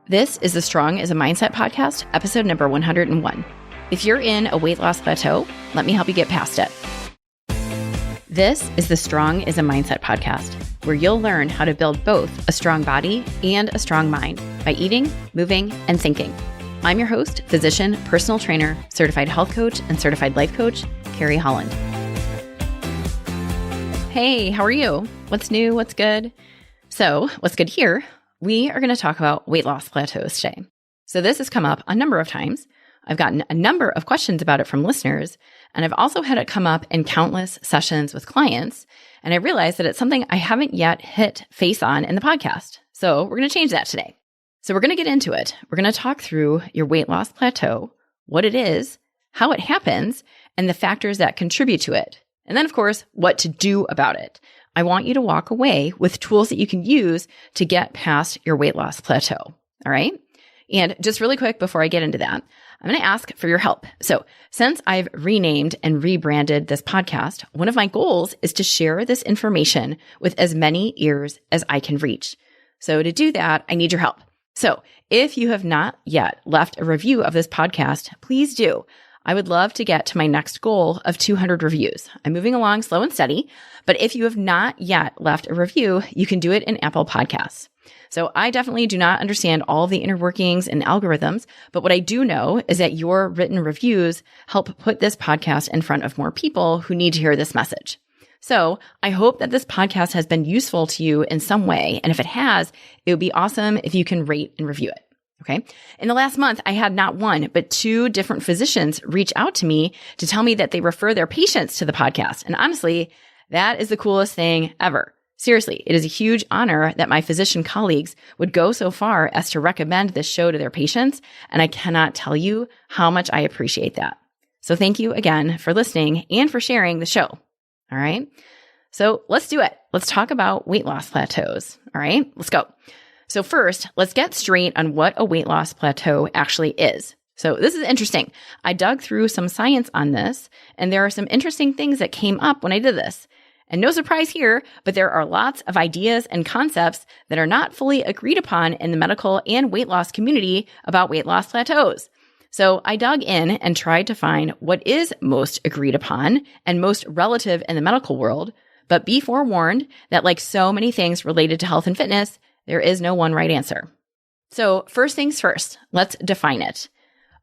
This is the Strong is a Mindset podcast, episode number 101. If you're in a weight loss plateau, let me help you get past it. This is the Strong is a Mindset podcast, where you'll learn how to build both a strong body and a strong mind by eating, moving, and thinking. I'm your host, physician, personal trainer, certified health coach, and certified life coach, Carrie Holland. Hey, how are you? What's new? What's good? So, what's good here? We are going to talk about weight loss plateaus today. So this has come up a number of times. I've gotten a number of questions about it from listeners, and I've also had it come up in countless sessions with clients, and I realized that it's something I haven't yet hit face on in the podcast. So we're going to change that today. So we're going to get into it. We're going to talk through your weight loss plateau, what it is, how it happens, and the factors that contribute to it. And then, of course, what to do about it. I want you to walk away with tools that you can use to get past your weight loss plateau. All right. And just really quick before I get into that, I'm going to ask for your help. So since I've renamed and rebranded this podcast, one of my goals is to share this information with as many ears as I can reach. So to do that, I need your help. So if you have not yet left a review of this podcast, please do. I would love to get to my next goal of 200 reviews. I'm moving along slow and steady, but if you have not yet left a review, you can do it in Apple Podcasts. So I definitely do not understand all of the inner workings and algorithms, but what I do know is that your written reviews help put this podcast in front of more people who need to hear this message. So I hope that this podcast has been useful to you in some way. And if it has, it would be awesome if you can rate and review it. Okay. In the last month, I had not one, but two different physicians reach out to me to tell me that they refer their patients to the podcast. And honestly, that is the coolest thing ever. Seriously, it is a huge honor that my physician colleagues would go so far as to recommend this show to their patients. And I cannot tell you how much I appreciate that. So thank you again for listening and for sharing the show. All right. So let's do it. Let's talk about weight loss plateaus. All right, let's go. So first, let's get straight on what a weight loss plateau actually is. So this is interesting. I dug through some science on this, and there are some interesting things that came up when I did this. And no surprise here, but there are lots of ideas and concepts that are not fully agreed upon in the medical and weight loss community about weight loss plateaus. So I dug in and tried to find what is most agreed upon and most relative in the medical world, but be forewarned that like so many things related to health and fitness, there is no one right answer. So first things first, let's define it.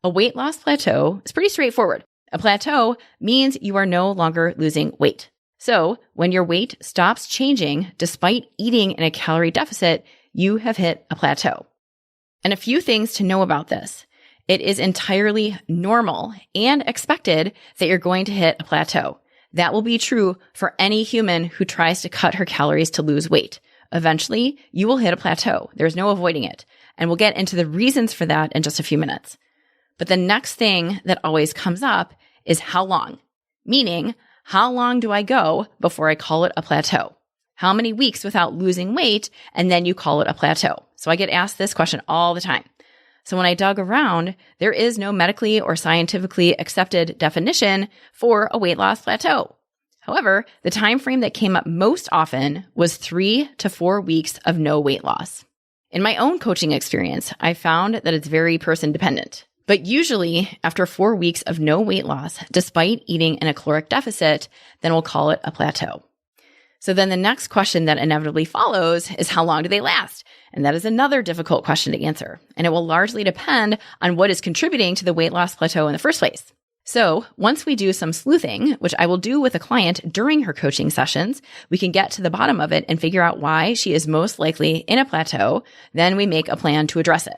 A weight loss plateau is pretty straightforward. A plateau means you are no longer losing weight. So when your weight stops changing despite eating in a calorie deficit, you have hit a plateau. And a few things to know about this. It is entirely normal and expected that you're going to hit a plateau. That will be true for any human who tries to cut her calories to lose weight. Eventually, you will hit a plateau. There's no avoiding it. And we'll get into the reasons for that in just a few minutes. But the next thing that always comes up is how long? Meaning, how long do I go before I call it a plateau? How many weeks without losing weight and then you call it a plateau? So I get asked this question all the time. So when I dug around, there is no medically or scientifically accepted definition for a weight loss plateau. However, the time frame that came up most often was 3 to 4 weeks of no weight loss. In my own coaching experience, I found that it's very person dependent. But usually after 4 weeks of no weight loss, despite eating in a caloric deficit, then we'll call it a plateau. So then the next question that inevitably follows is how long do they last? And that is another difficult question to answer. And it will largely depend on what is contributing to the weight loss plateau in the first place. So once we do some sleuthing, which I will do with a client during her coaching sessions, we can get to the bottom of it and figure out why she is most likely in a plateau. Then we make a plan to address it.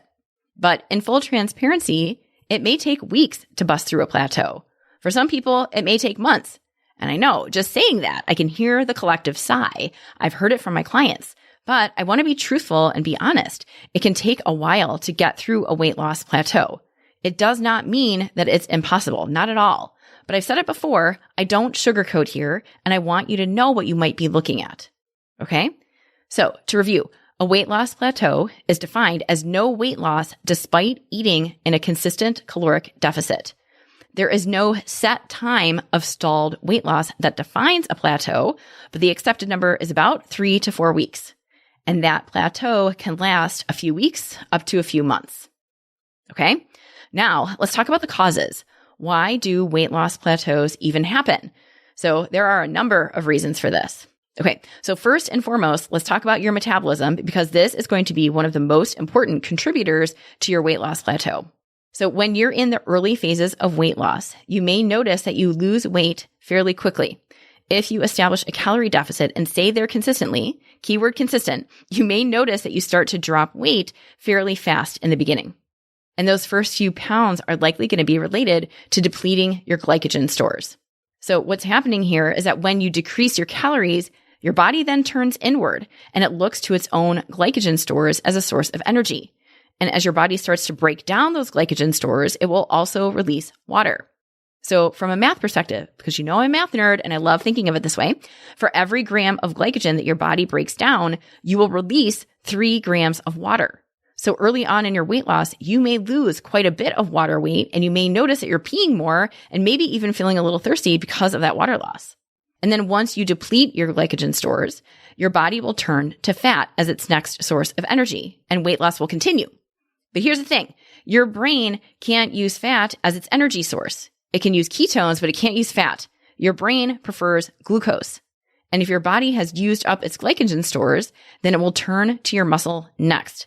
But in full transparency, it may take weeks to bust through a plateau. For some people, it may take months. And I know, just saying that, I can hear the collective sigh. I've heard it from my clients. But I want to be truthful and be honest. It can take a while to get through a weight loss plateau. It does not mean that it's impossible, not at all. But I've said it before, I don't sugarcoat here, and I want you to know what you might be looking at. Okay? So to review, a weight loss plateau is defined as no weight loss despite eating in a consistent caloric deficit. There is no set time of stalled weight loss that defines a plateau, but the accepted number is about 3 to 4 weeks. And that plateau can last a few weeks up to a few months. Okay? Now, let's talk about the causes. Why do weight loss plateaus even happen? So there are a number of reasons for this. Okay, so first and foremost, let's talk about your metabolism because this is going to be one of the most important contributors to your weight loss plateau. So when you're in the early phases of weight loss, you may notice that you lose weight fairly quickly. If you establish a calorie deficit and stay there consistently, keyword consistent, you may notice that you start to drop weight fairly fast in the beginning. And those first few pounds are likely going to be related to depleting your glycogen stores. So what's happening here is that when you decrease your calories, your body then turns inward and it looks to its own glycogen stores as a source of energy. And as your body starts to break down those glycogen stores, it will also release water. So from a math perspective, because you know I'm a math nerd and I love thinking of it this way, for every gram of glycogen that your body breaks down, you will release 3 grams of water. So early on in your weight loss, you may lose quite a bit of water weight and you may notice that you're peeing more and maybe even feeling a little thirsty because of that water loss. And then once you deplete your glycogen stores, your body will turn to fat as its next source of energy and weight loss will continue. But here's the thing, your brain can't use fat as its energy source. It can use ketones, but it can't use fat. Your brain prefers glucose. And if your body has used up its glycogen stores, then it will turn to your muscle next.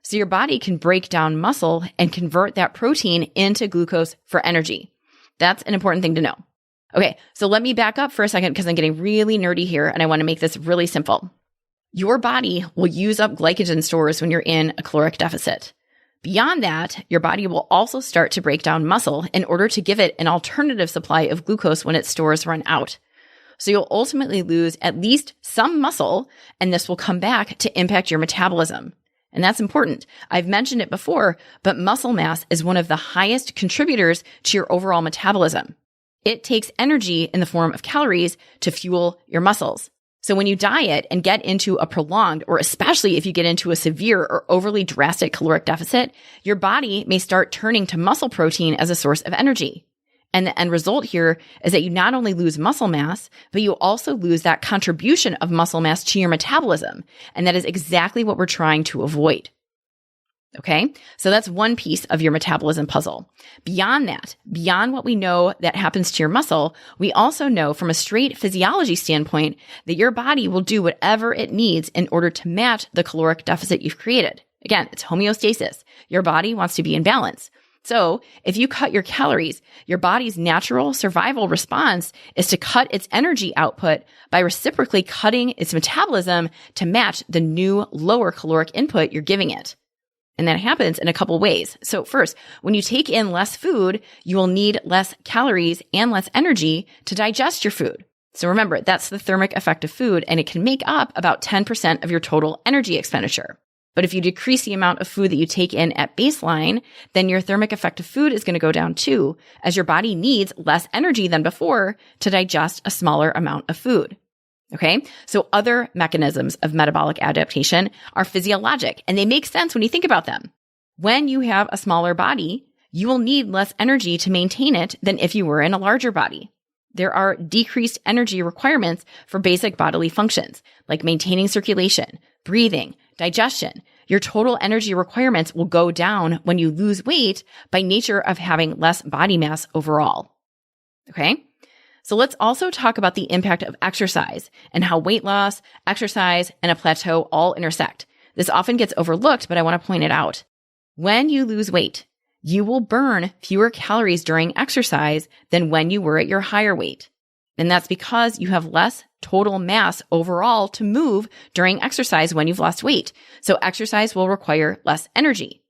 So your body can break down muscle and convert that protein into glucose for energy. That's an important thing to know. Okay, so let me back up for a second because I'm getting really nerdy here and I want to make this really simple. Your body will use up glycogen stores when you're in a caloric deficit. Beyond that, your body will also start to break down muscle in order to give it an alternative supply of glucose when its stores run out. So you'll ultimately lose at least some muscle, and this will come back to impact your metabolism. And that's important. I've mentioned it before, but muscle mass is one of the highest contributors to your overall metabolism. It takes energy in the form of calories to fuel your muscles. So when you diet and get into a prolonged, or especially if you get into a severe or overly drastic caloric deficit, your body may start turning to muscle protein as a source of energy. And the end result here is that you not only lose muscle mass, but you also lose that contribution of muscle mass to your metabolism. And that is exactly what we're trying to avoid. Okay, so that's one piece of your metabolism puzzle. Beyond that, beyond what we know that happens to your muscle, we also know from a straight physiology standpoint that your body will do whatever it needs in order to match the caloric deficit you've created. Again, it's homeostasis. Your body wants to be in balance. So if you cut your calories, your body's natural survival response is to cut its energy output by reciprocally cutting its metabolism to match the new lower caloric input you're giving it. And that happens in a couple ways. So first, when you take in less food, you will need less calories and less energy to digest your food. So remember, that's the thermic effect of food, and it can make up about 10% of your total energy expenditure. But if you decrease the amount of food that you take in at baseline, then your thermic effect of food is going to go down too, as your body needs less energy than before to digest a smaller amount of food. Okay, so other mechanisms of metabolic adaptation are physiologic, and they make sense when you think about them. When you have a smaller body, you will need less energy to maintain it than if you were in a larger body. There are decreased energy requirements for basic bodily functions, like maintaining circulation, breathing, digestion. Your total energy requirements will go down when you lose weight by nature of having less body mass overall. Okay? So let's also talk about the impact of exercise and how weight loss, exercise, and a plateau all intersect. This often gets overlooked, but I want to point it out. When you lose weight, you will burn fewer calories during exercise than when you were at your higher weight. And that's because you have less total mass overall to move during exercise when you've lost weight. So exercise will require less energy.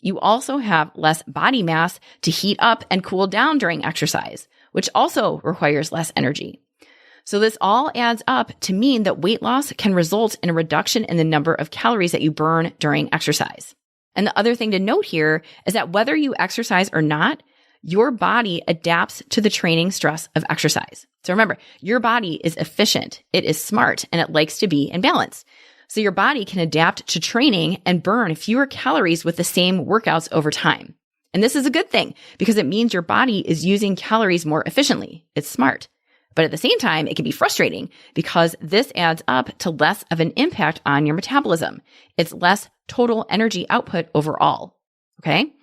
You also have less body mass to heat up and cool down during exercise, which also requires less energy. So this all adds up to mean that weight loss can result in a reduction in the number of calories that you burn during exercise. And the other thing to note here is that whether you exercise or not, your body adapts to the training stress of exercise. So remember, your body is efficient, it is smart, and it likes to be in balance. So your body can adapt to training and burn fewer calories with the same workouts over time. And this is a good thing because it means your body is using calories more efficiently. It's smart. But at the same time, it can be frustrating because this adds up to less of an impact on your metabolism. It's less total energy output overall. Okay?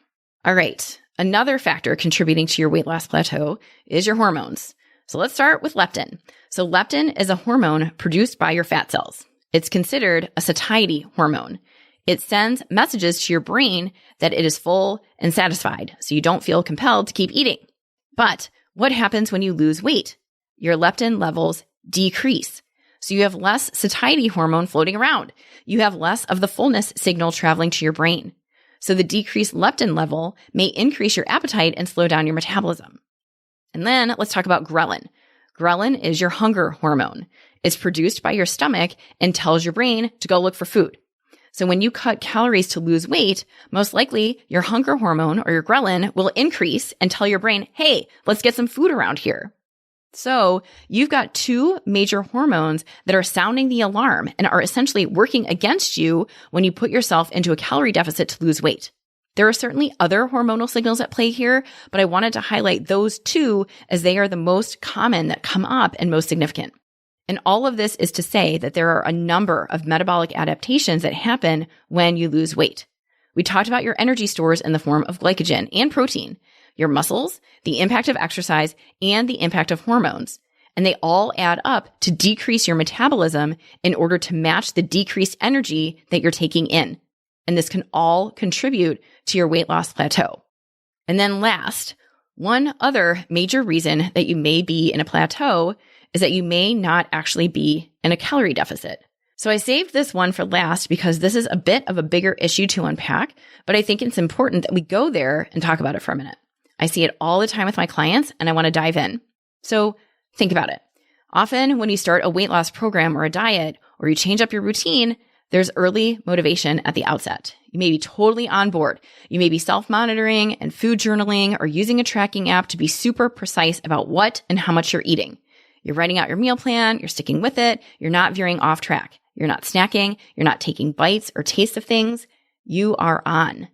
All right. Another factor contributing to your weight loss plateau is your hormones. So let's start with leptin. So leptin is a hormone produced by your fat cells. It's considered a satiety hormone. It sends messages to your brain that it is full and satisfied, so you don't feel compelled to keep eating. But what happens when you lose weight? Your leptin levels decrease. So you have less satiety hormone floating around. You have less of the fullness signal traveling to your brain. So the decreased leptin level may increase your appetite and slow down your metabolism. And then let's talk about ghrelin. Ghrelin is your hunger hormone. It's produced by your stomach and tells your brain to go look for food. So when you cut calories to lose weight, most likely your hunger hormone or your ghrelin will increase and tell your brain, hey, let's get some food around here. So you've got two major hormones that are sounding the alarm and are essentially working against you when you put yourself into a calorie deficit to lose weight. There are certainly other hormonal signals at play here, but I wanted to highlight those two as they are the most common that come up and most significant. And all of this is to say that there are a number of metabolic adaptations that happen when you lose weight. We talked about your energy stores in the form of glycogen and protein, your muscles, the impact of exercise, and the impact of hormones. And they all add up to decrease your metabolism in order to match the decreased energy that you're taking in. And this can all contribute to your weight loss plateau. And then last, one other major reason that you may be in a plateau is that you may not actually be in a calorie deficit. So I saved this one for last because this is a bit of a bigger issue to unpack, but I think it's important that we go there and talk about it for a minute. I see it all the time with my clients and I want to dive in. So think about it. Often when you start a weight loss program or a diet or you change up your routine, there's early motivation at the outset. You may be totally on board. You may be self-monitoring and food journaling or using a tracking app to be super precise about what and how much you're eating. You're writing out your meal plan, you're sticking with it, you're not veering off track. You're not snacking, you're not taking bites or tastes of things. You are on.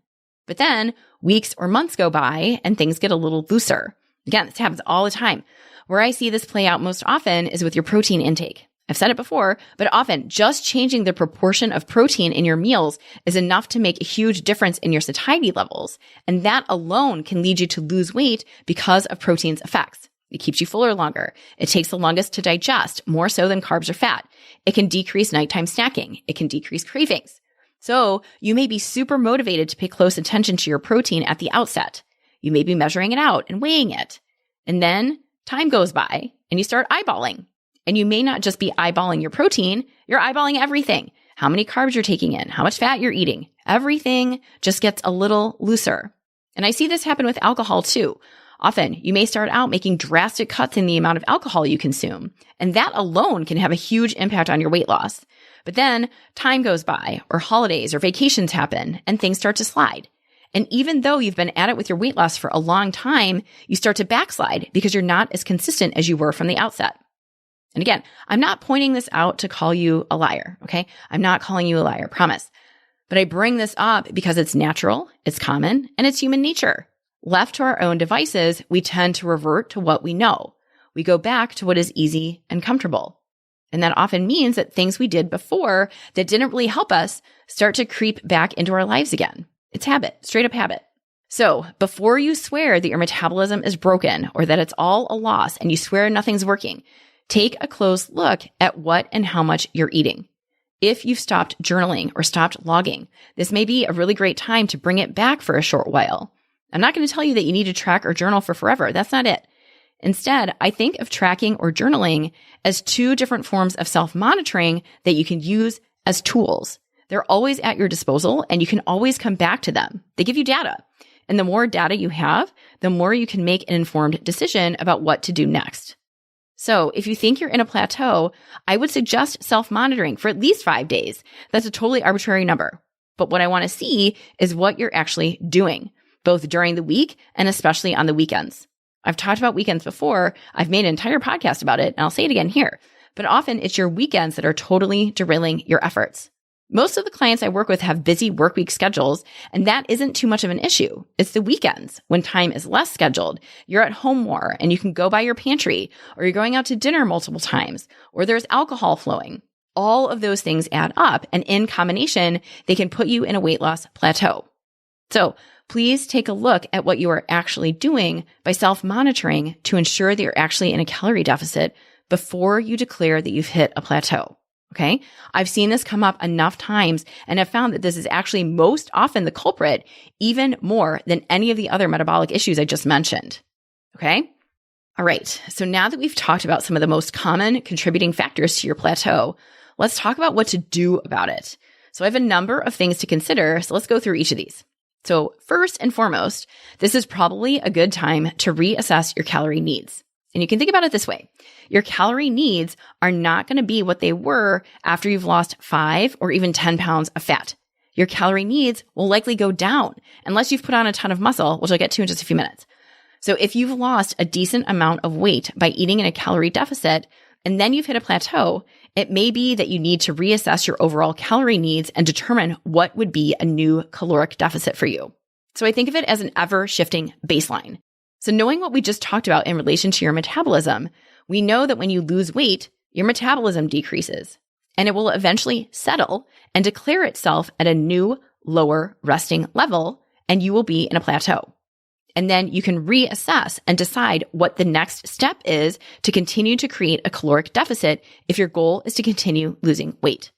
But then weeks or months go by and things get a little looser. Again, this happens all the time. Where I see this play out most often is with your protein intake. I've said it before, but often just changing the proportion of protein in your meals is enough to make a huge difference in your satiety levels. And that alone can lead you to lose weight because of protein's effects. It keeps you fuller longer. It takes the longest to digest, more so than carbs or fat. It can decrease nighttime snacking. It can decrease cravings. So you may be super motivated to pay close attention to your protein at the outset. You may be measuring it out and weighing it. And then time goes by and you start eyeballing. And you may not just be eyeballing your protein, you're eyeballing everything. How many carbs you're taking in, how much fat you're eating. Everything just gets a little looser. And I see this happen with alcohol too. Often, you may start out making drastic cuts in the amount of alcohol you consume, and that alone can have a huge impact on your weight loss. But then time goes by, or holidays or vacations happen, and things start to slide. And even though you've been at it with your weight loss for a long time, you start to backslide because you're not as consistent as you were from the outset. And again, I'm not pointing this out to call you a liar, okay? I'm not calling you a liar, promise. But I bring this up because it's natural, it's common, and it's human nature. Left to our own devices, we tend to revert to what we know. We go back to what is easy and comfortable. And that often means that things we did before that didn't really help us start to creep back into our lives again. It's habit, straight up habit. So before you swear that your metabolism is broken or that it's all a loss and you swear nothing's working, take a close look at what and how much you're eating. If you've stopped journaling or stopped logging, this may be a really great time to bring it back for a short while. I'm not going to tell you that you need to track or journal for forever. That's not it. Instead, I think of tracking or journaling as two different forms of self-monitoring that you can use as tools. They're always at your disposal and you can always come back to them. They give you data. And the more data you have, the more you can make an informed decision about what to do next. So if you think you're in a plateau, I would suggest self-monitoring for at least 5 days. That's a totally arbitrary number. But what I want to see is what you're actually doing, both during the week and especially on the weekends. I've talked about weekends before. I've made an entire podcast about it, and I'll say it again here. But often it's your weekends that are totally derailing your efforts. Most of the clients I work with have busy workweek schedules, and that isn't too much of an issue. It's the weekends when time is less scheduled. You're at home more and you can go by your pantry, or you're going out to dinner multiple times, or there's alcohol flowing. All of those things add up, and in combination, they can put you in a weight loss plateau. So please take a look at what you are actually doing by self-monitoring to ensure that you're actually in a calorie deficit before you declare that you've hit a plateau. Okay. I've seen this come up enough times and have found that this is actually most often the culprit, even more than any of the other metabolic issues I just mentioned. Okay. All right. So now that we've talked about some of the most common contributing factors to your plateau, let's talk about what to do about it. So I have a number of things to consider. So let's go through each of these. So first and foremost, this is probably a good time to reassess your calorie needs. And you can think about it this way. Your calorie needs are not going to be what they were after you've lost 5 or even 10 pounds of fat. Your calorie needs will likely go down unless you've put on a ton of muscle, which I'll get to in just a few minutes. So if you've lost a decent amount of weight by eating in a calorie deficit, and then you've hit a plateau, it may be that you need to reassess your overall calorie needs and determine what would be a new caloric deficit for you. So I think of it as an ever-shifting baseline. So knowing what we just talked about in relation to your metabolism, we know that when you lose weight, your metabolism decreases, and it will eventually settle and declare itself at a new, lower resting level, and you will be in a plateau. And then you can reassess and decide what the next step is to continue to create a caloric deficit if your goal is to continue losing weight.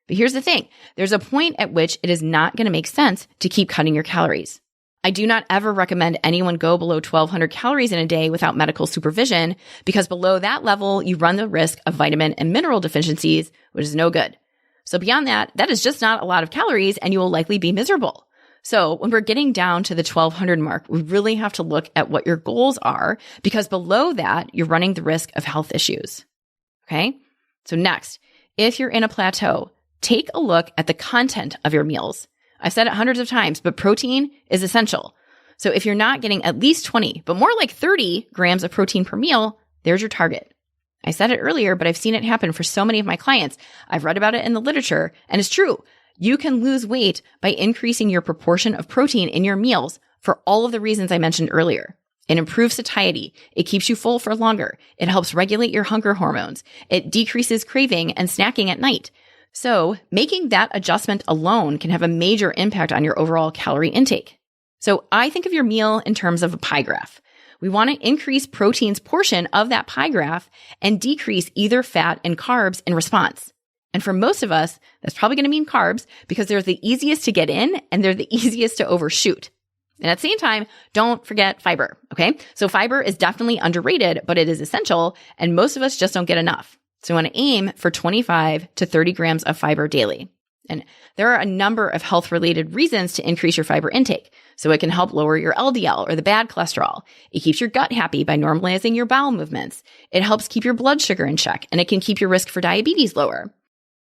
But here's the thing. There's a point at which it is not going to make sense to keep cutting your calories. I do not ever recommend anyone go below 1,200 calories in a day without medical supervision, because below that level, you run the risk of vitamin and mineral deficiencies, which is no good. So beyond that, that is just not a lot of calories, and you will likely be miserable. So when we're getting down to the 1,200 mark, we really have to look at what your goals are, because below that, you're running the risk of health issues. Okay? So next, if you're in a plateau, take a look at the content of your meals. I've said it hundreds of times, but protein is essential. So if you're not getting at least 20, but more like 30 grams of protein per meal, there's your target. I said it earlier, but I've seen it happen for so many of my clients. I've read about it in the literature, and it's true. You can lose weight by increasing your proportion of protein in your meals for all of the reasons I mentioned earlier. It improves satiety. It keeps you full for longer. It helps regulate your hunger hormones. It decreases craving and snacking at night. So making that adjustment alone can have a major impact on your overall calorie intake. So I think of your meal in terms of a pie graph. We want to increase protein's portion of that pie graph and decrease either fat and carbs in response. And for most of us, that's probably going to mean carbs, because they're the easiest to get in and they're the easiest to overshoot. And at the same time, don't forget fiber, okay? So fiber is definitely underrated, but it is essential, and most of us just don't get enough. So you want to aim for 25 to 30 grams of fiber daily. And there are a number of health-related reasons to increase your fiber intake. So it can help lower your LDL, or the bad cholesterol. It keeps your gut happy by normalizing your bowel movements. It helps keep your blood sugar in check, and it can keep your risk for diabetes lower.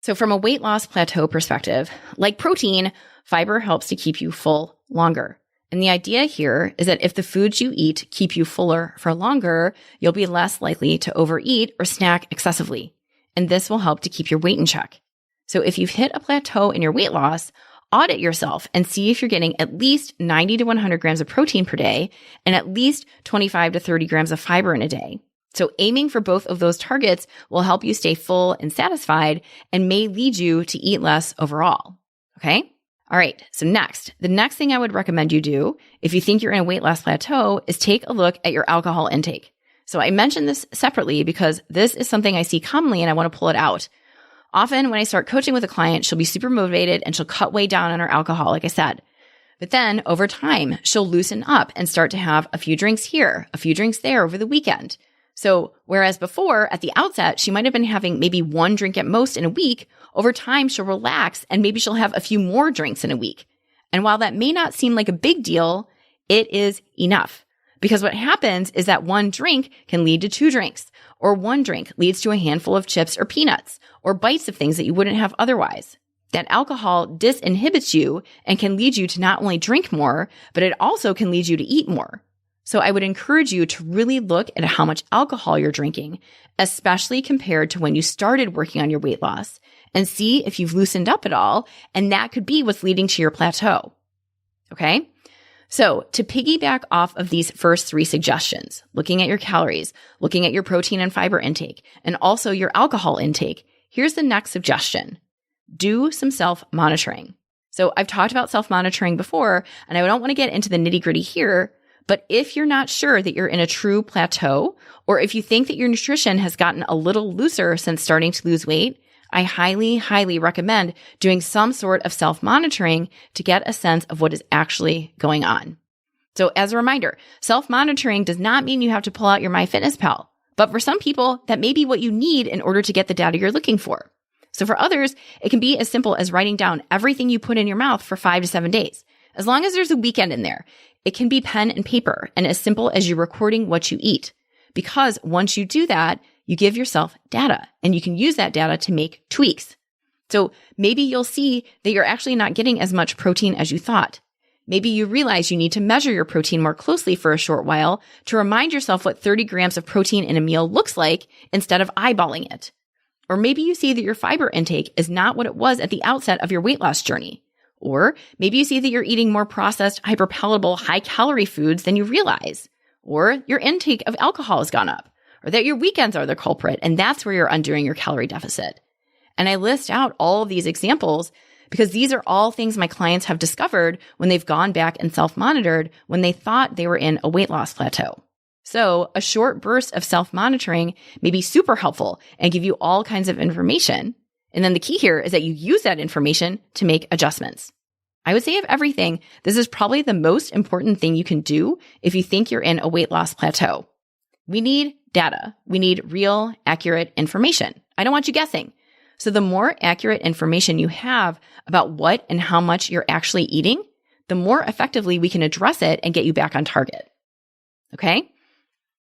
So from a weight loss plateau perspective, like protein, fiber helps to keep you full longer. And the idea here is that if the foods you eat keep you fuller for longer, you'll be less likely to overeat or snack excessively. And this will help to keep your weight in check. So if you've hit a plateau in your weight loss, audit yourself and see if you're getting at least 90 to 100 grams of protein per day and at least 25 to 30 grams of fiber in a day. So aiming for both of those targets will help you stay full and satisfied and may lead you to eat less overall. Okay? All right. So the next thing I would recommend you do if you think you're in a weight loss plateau is take a look at your alcohol intake. So I mentioned this separately because this is something I see commonly and I want to pull it out. Often when I start coaching with a client, she'll be super motivated and she'll cut way down on her alcohol, like I said. But then over time, she'll loosen up and start to have a few drinks here, a few drinks there over the weekend. So whereas before, at the outset, she might have been having maybe one drink at most in a week, over time she'll relax and maybe she'll have a few more drinks in a week. And while that may not seem like a big deal, it is enough. Because what happens is that one drink can lead to 2 drinks, or one drink leads to a handful of chips or peanuts, or bites of things that you wouldn't have otherwise. That alcohol disinhibits you and can lead you to not only drink more, but it also can lead you to eat more. So I would encourage you to really look at how much alcohol you're drinking, especially compared to when you started working on your weight loss, and see if you've loosened up at all. And that could be what's leading to your plateau. Okay? So to piggyback off of these first 3 suggestions, looking at your calories, looking at your protein and fiber intake, and also your alcohol intake, here's the next suggestion. Do some self-monitoring. So I've talked about self-monitoring before, and I don't want to get into the nitty-gritty here, but if you're not sure that you're in a true plateau, or if you think that your nutrition has gotten a little looser since starting to lose weight, I highly, highly recommend doing some sort of self-monitoring to get a sense of what is actually going on. So as a reminder, self-monitoring does not mean you have to pull out your MyFitnessPal, but for some people, that may be what you need in order to get the data you're looking for. So for others, it can be as simple as writing down everything you put in your mouth for 5 to 7 days. As long as there's a weekend in there, it can be pen and paper and as simple as you recording what you eat. Because once you do that, you give yourself data and you can use that data to make tweaks. So maybe you'll see that you're actually not getting as much protein as you thought. Maybe you realize you need to measure your protein more closely for a short while to remind yourself what 30 grams of protein in a meal looks like instead of eyeballing it. Or maybe you see that your fiber intake is not what it was at the outset of your weight loss journey. Or maybe you see that you're eating more processed, hyperpalatable, high-calorie foods than you realize. Or your intake of alcohol has gone up. Or that your weekends are the culprit, and that's where you're undoing your calorie deficit. And I list out all of these examples because these are all things my clients have discovered when they've gone back and self-monitored when they thought they were in a weight loss plateau. So a short burst of self-monitoring may be super helpful and give you all kinds of information. And then the key here is that you use that information to make adjustments. I would say of everything, this is probably the most important thing you can do if you think you're in a weight loss plateau. We need data. We need real, accurate information. I don't want you guessing. So the more accurate information you have about what and how much you're actually eating, the more effectively we can address it and get you back on target. Okay?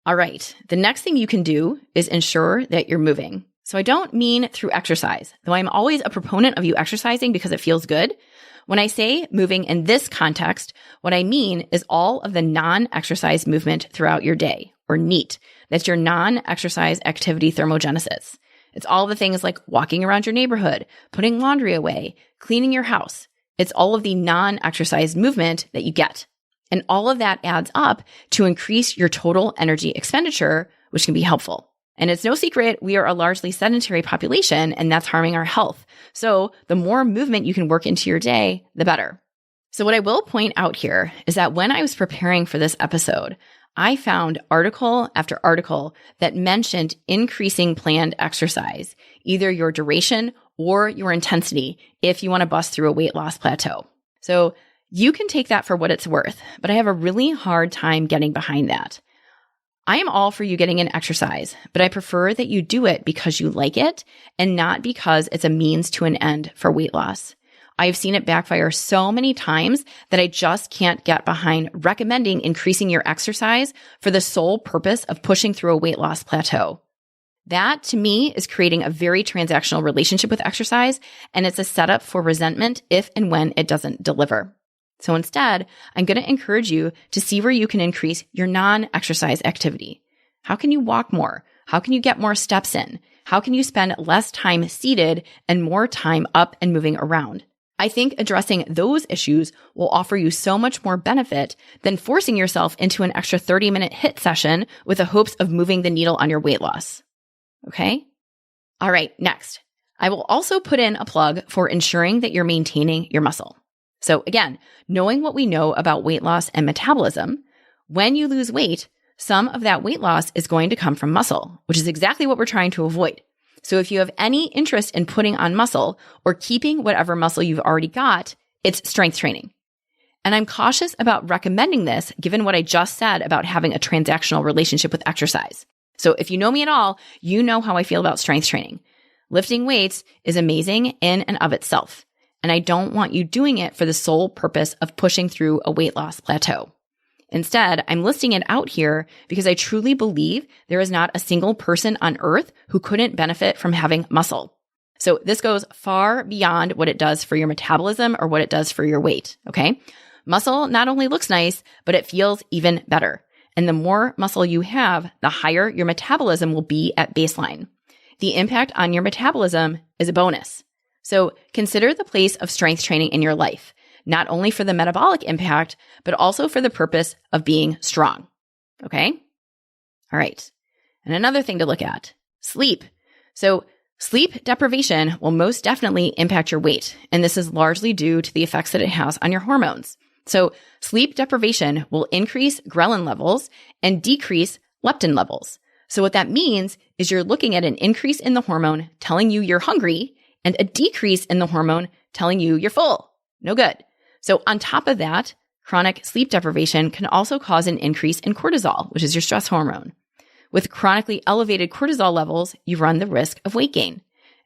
All right. The next thing you can do is ensure that you're moving. So I don't mean through exercise, though I'm always a proponent of you exercising because it feels good. When I say moving in this context, what I mean is all of the non-exercise movement throughout your day, or NEAT. That's your non-exercise activity thermogenesis. It's all the things like walking around your neighborhood, putting laundry away, cleaning your house. It's all of the non-exercise movement that you get. And all of that adds up to increase your total energy expenditure, which can be helpful. And it's no secret, we are a largely sedentary population, and that's harming our health. So the more movement you can work into your day, the better. So what I will point out here is that when I was preparing for this episode, I found article after article that mentioned increasing planned exercise, either your duration or your intensity, if you want to bust through a weight loss plateau. So you can take that for what it's worth, but I have a really hard time getting behind that. I am all for you getting in exercise, but I prefer that you do it because you like it and not because it's a means to an end for weight loss. I've seen it backfire so many times that I just can't get behind recommending increasing your exercise for the sole purpose of pushing through a weight loss plateau. That, to me, is creating a very transactional relationship with exercise, and it's a setup for resentment if and when it doesn't deliver. So instead, I'm going to encourage you to see where you can increase your non-exercise activity. How can you walk more? How can you get more steps in? How can you spend less time seated and more time up and moving around? I think addressing those issues will offer you so much more benefit than forcing yourself into an extra 30-minute HIIT session with the hopes of moving the needle on your weight loss. Okay? All right, next. I will also put in a plug for ensuring that you're maintaining your muscle. So again, knowing what we know about weight loss and metabolism, when you lose weight, some of that weight loss is going to come from muscle, which is exactly what we're trying to avoid. So if you have any interest in putting on muscle or keeping whatever muscle you've already got, it's strength training. And I'm cautious about recommending this given what I just said about having a transactional relationship with exercise. So if you know me at all, you know how I feel about strength training. Lifting weights is amazing in and of itself. And I don't want you doing it for the sole purpose of pushing through a weight loss plateau. Instead, I'm listing it out here because I truly believe there is not a single person on earth who couldn't benefit from having muscle. So this goes far beyond what it does for your metabolism or what it does for your weight, okay? Muscle not only looks nice, but it feels even better. And the more muscle you have, the higher your metabolism will be at baseline. The impact on your metabolism is a bonus. So consider the place of strength training in your life, not only for the metabolic impact, but also for the purpose of being strong. Okay? All right. And another thing to look at, sleep. So sleep deprivation will most definitely impact your weight, and this is largely due to the effects that it has on your hormones. So sleep deprivation will increase ghrelin levels and decrease leptin levels. So what that means is you're looking at an increase in the hormone telling you you're hungry and a decrease in the hormone telling you you're full. No good. So on top of that, chronic sleep deprivation can also cause an increase in cortisol, which is your stress hormone. With chronically elevated cortisol levels, you run the risk of weight gain.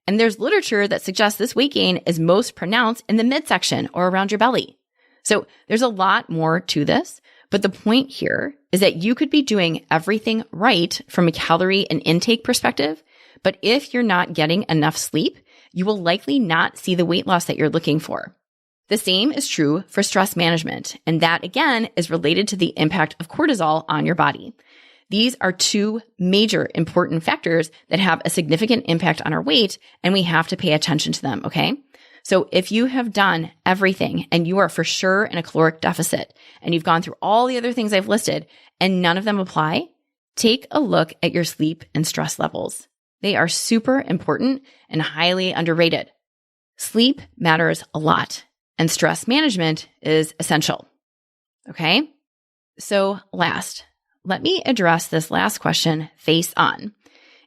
And there's literature that suggests this weight gain is most pronounced in the midsection or around your belly. So there's a lot more to this, but the point here is that you could be doing everything right from a calorie and intake perspective, but if you're not getting enough sleep, you will likely not see the weight loss that you're looking for. The same is true for stress management, and that again is related to the impact of cortisol on your body. These are two major important factors that have a significant impact on our weight, and we have to pay attention to them, okay? So if you have done everything and you are for sure in a caloric deficit and you've gone through all the other things I've listed and none of them apply, take a look at your sleep and stress levels. They are super important and highly underrated. Sleep matters a lot, and stress management is essential. Okay? So last, let me address this last question face on.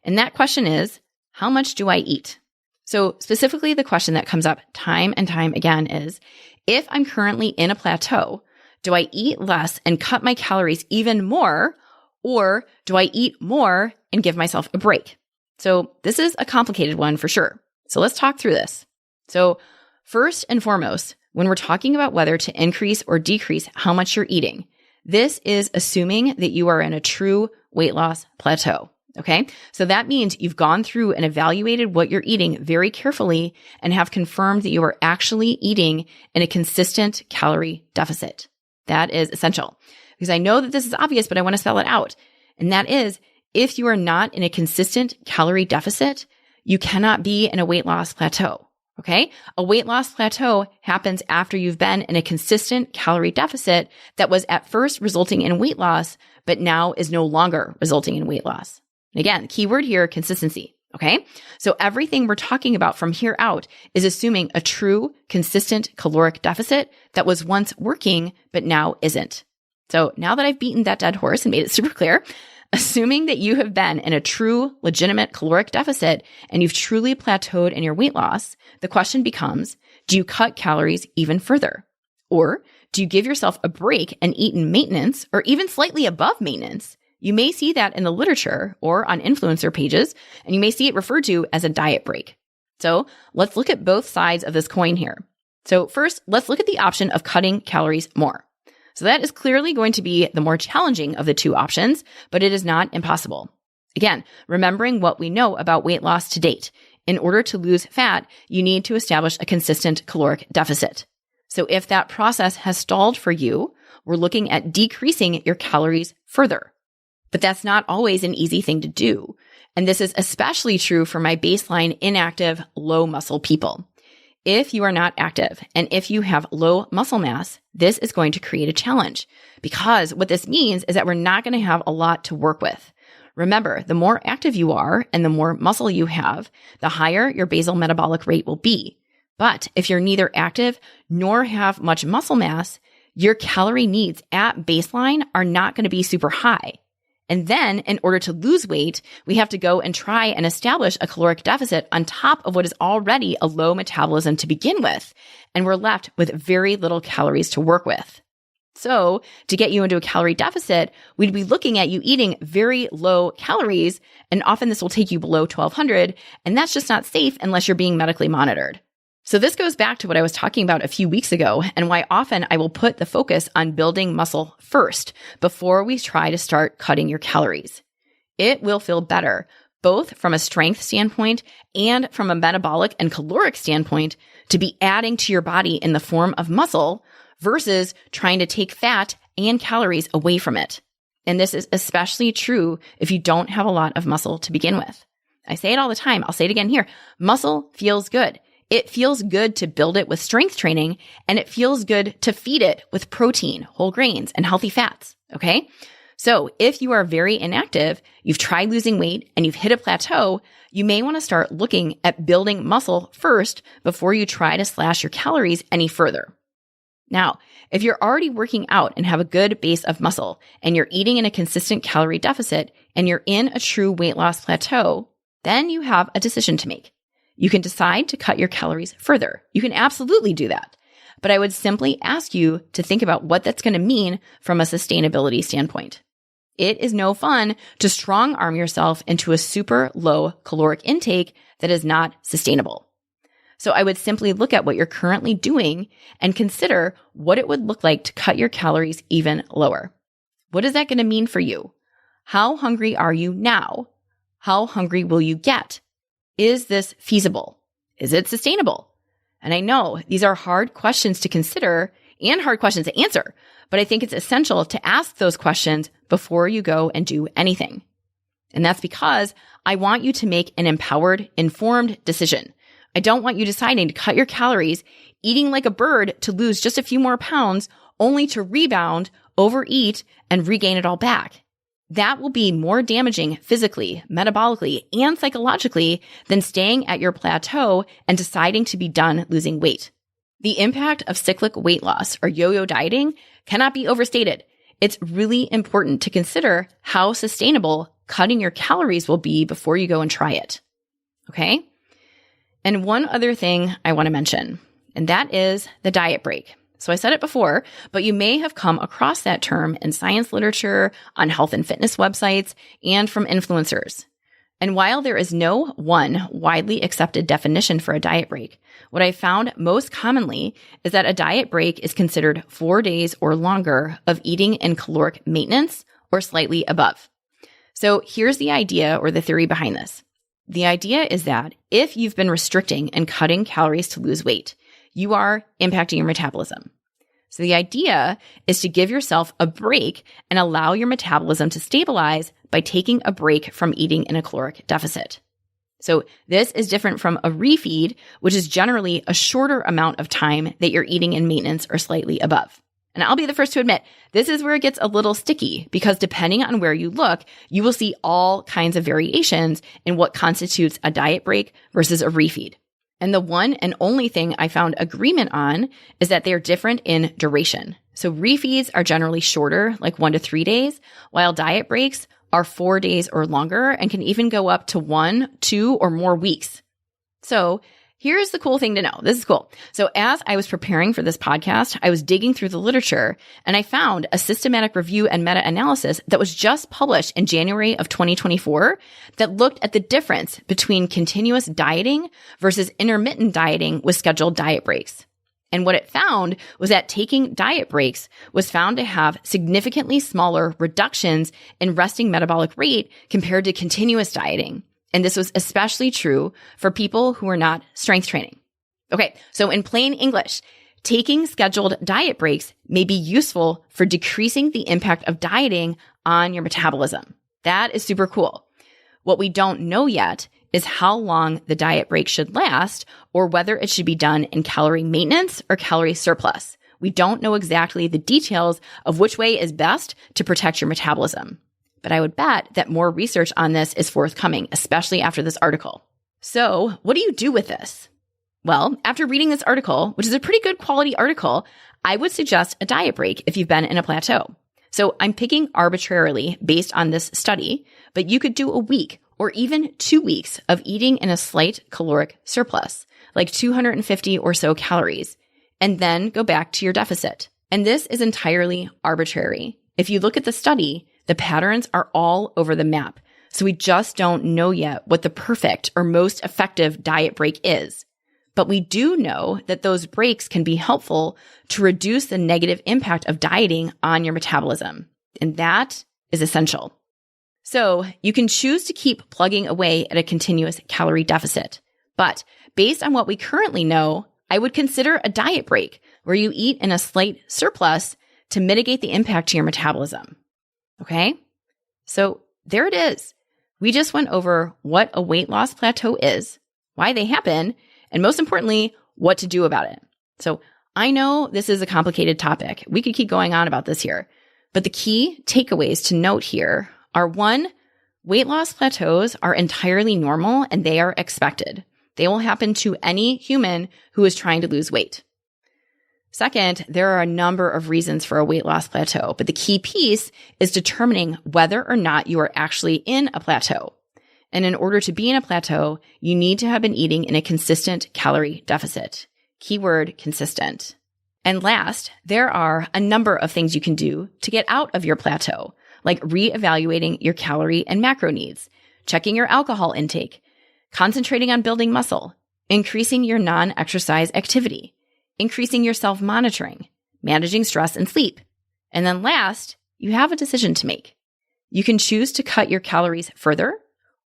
And that question is, how much do I eat? So specifically, the question that comes up time and time again is, if I'm currently in a plateau, do I eat less and cut my calories even more, or do I eat more and give myself a break? So this is a complicated one for sure. So let's talk through this. So first and foremost, when we're talking about whether to increase or decrease how much you're eating, this is assuming that you are in a true weight loss plateau. Okay. So that means you've gone through and evaluated what you're eating very carefully and have confirmed that you are actually eating in a consistent calorie deficit. That is essential because I know that this is obvious, but I want to spell it out. And that is, if you are not in a consistent calorie deficit, you cannot be in a weight loss plateau. Okay. A weight loss plateau happens after you've been in a consistent calorie deficit that was at first resulting in weight loss, but now is no longer resulting in weight loss. Again, key word here, consistency. Okay. So everything we're talking about from here out is assuming a true, consistent caloric deficit that was once working, but now isn't. So now that I've beaten that dead horse and made it super clear, assuming that you have been in a true, legitimate caloric deficit and you've truly plateaued in your weight loss, the question becomes, do you cut calories even further? Or do you give yourself a break and eat in maintenance or even slightly above maintenance? You may see that in the literature or on influencer pages, and you may see it referred to as a diet break. So let's look at both sides of this coin here. So first, let's look at the option of cutting calories more. So that is clearly going to be the more challenging of the two options, but it is not impossible. Again, remembering what we know about weight loss to date. In order to lose fat, you need to establish a consistent caloric deficit. So if that process has stalled for you, we're looking at decreasing your calories further. But that's not always an easy thing to do. And this is especially true for my baseline inactive, low muscle people. If you are not active and if you have low muscle mass, this is going to create a challenge because what this means is that we're not going to have a lot to work with. Remember, the more active you are and the more muscle you have, the higher your basal metabolic rate will be. But if you're neither active nor have much muscle mass, your calorie needs at baseline are not going to be super high. And then in order to lose weight, we have to go and try and establish a caloric deficit on top of what is already a low metabolism to begin with. And we're left with very little calories to work with. So to get you into a calorie deficit, we'd be looking at you eating very low calories. And often this will take you below 1,200. And that's just not safe unless you're being medically monitored. So this goes back to what I was talking about a few weeks ago and why often I will put the focus on building muscle first before we try to start cutting your calories. It will feel better, both from a strength standpoint and from a metabolic and caloric standpoint, to be adding to your body in the form of muscle versus trying to take fat and calories away from it. And this is especially true if you don't have a lot of muscle to begin with. I say it all the time. I'll say it again here. Muscle feels good. It feels good to build it with strength training, and it feels good to feed it with protein, whole grains, and healthy fats. Okay. So if you are very inactive, you've tried losing weight and you've hit a plateau, you may want to start looking at building muscle first before you try to slash your calories any further. Now, if you're already working out and have a good base of muscle and you're eating in a consistent calorie deficit and you're in a true weight loss plateau, then you have a decision to make. You can decide to cut your calories further. You can absolutely do that. But I would simply ask you to think about what that's going to mean from a sustainability standpoint. It is no fun to strong arm yourself into a super low caloric intake that is not sustainable. So I would simply look at what you're currently doing and consider what it would look like to cut your calories even lower. What is that going to mean for you? How hungry are you now? How hungry will you get? Is this feasible? Is it sustainable? And I know these are hard questions to consider and hard questions to answer, but I think it's essential to ask those questions before you go and do anything. And that's because I want you to make an empowered, informed decision. I don't want you deciding to cut your calories, eating like a bird to lose just a few more pounds, only to rebound, overeat, and regain it all back. That will be more damaging physically, metabolically, and psychologically than staying at your plateau and deciding to be done losing weight. The impact of cyclic weight loss or yo-yo dieting cannot be overstated. It's really important to consider how sustainable cutting your calories will be before you go and try it. Okay? And one other thing I want to mention, and that is the diet break. So I said it before, but you may have come across that term in science literature, on health and fitness websites, and from influencers. And while there is no one widely accepted definition for a diet break, what I found most commonly is that a diet break is considered 4 days or longer of eating in caloric maintenance or slightly above. So here's the idea or the theory behind this. The idea is that if you've been restricting and cutting calories to lose weight, you are impacting your metabolism. So the idea is to give yourself a break and allow your metabolism to stabilize by taking a break from eating in a caloric deficit. So this is different from a refeed, which is generally a shorter amount of time that you're eating in maintenance or slightly above. And I'll be the first to admit, this is where it gets a little sticky because depending on where you look, you will see all kinds of variations in what constitutes a diet break versus a refeed. And the one and only thing I found agreement on is that they're different in duration. So refeeds are generally shorter, like 1 to 3 days, while diet breaks are 4 days or longer and can even go up to 1, 2, or more weeks. So here's the cool thing to know. This is cool. So as I was preparing for this podcast, I was digging through the literature and I found a systematic review and meta-analysis that was just published in January of 2024 that looked at the difference between continuous dieting versus intermittent dieting with scheduled diet breaks. And what it found was that taking diet breaks was found to have significantly smaller reductions in resting metabolic rate compared to continuous dieting. And this was especially true for people who are not strength training. Okay, so in plain English, taking scheduled diet breaks may be useful for decreasing the impact of dieting on your metabolism. That is super cool. What we don't know yet is how long the diet break should last or whether it should be done in calorie maintenance or calorie surplus. We don't know exactly the details of which way is best to protect your metabolism. But I would bet that more research on this is forthcoming, especially after this article. So what do you do with this? Well, after reading this article, which is a pretty good quality article, I would suggest a diet break if you've been in a plateau. So I'm picking arbitrarily based on this study, but you could do a week or even 2 weeks of eating in a slight caloric surplus, like 250 or so calories, and then go back to your deficit. And this is entirely arbitrary. If you look at the study, the patterns are all over the map. So we just don't know yet what the perfect or most effective diet break is. But we do know that those breaks can be helpful to reduce the negative impact of dieting on your metabolism. And that is essential. So you can choose to keep plugging away at a continuous calorie deficit. But based on what we currently know, I would consider a diet break where you eat in a slight surplus to mitigate the impact to your metabolism. Okay? So there it is. We just went over what a weight loss plateau is, why they happen, and most importantly, what to do about it. So I know this is a complicated topic. We could keep going on about this here, but the key takeaways to note here are: 1, weight loss plateaus are entirely normal and they are expected. They will happen to any human who is trying to lose weight. Second, there are a number of reasons for a weight loss plateau, but the key piece is determining whether or not you are actually in a plateau. And in order to be in a plateau, you need to have been eating in a consistent calorie deficit. Keyword: consistent. And last, there are a number of things you can do to get out of your plateau, like reevaluating your calorie and macro needs, checking your alcohol intake, concentrating on building muscle, increasing your non-exercise activity, increasing your self-monitoring, managing stress and sleep. And then last, you have a decision to make. You can choose to cut your calories further,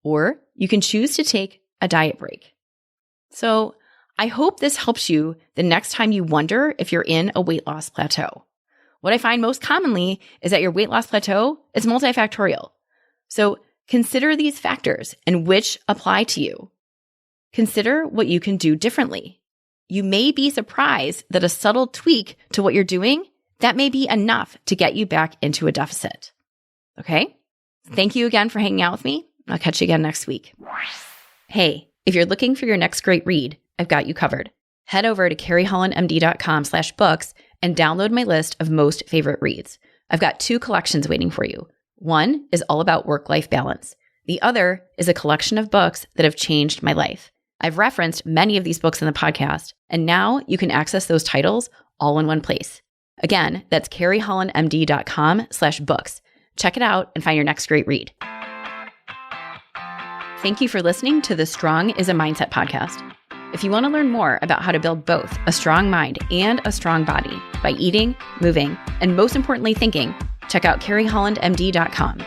or you can choose to take a diet break. So I hope this helps you the next time you wonder if you're in a weight loss plateau. What I find most commonly is that your weight loss plateau is multifactorial. So consider these factors and which apply to you. Consider what you can do differently. You may be surprised that a subtle tweak to what you're doing, that may be enough to get you back into a deficit. Okay? Thank you again for hanging out with me. I'll catch you again next week. Hey, if you're looking for your next great read, I've got you covered. Head over to carriehollandmd.com/books and download my list of most favorite reads. I've got 2 collections waiting for you. One is all about work-life balance. The other is a collection of books that have changed my life. I've referenced many of these books in the podcast, and now you can access those titles all in one place. Again, that's carriehollandmd.com/books. Check it out and find your next great read. Thank you for listening to the Strong is a Mindset podcast. If you want to learn more about how to build both a strong mind and a strong body by eating, moving, and most importantly, thinking, check out carriehollandmd.com.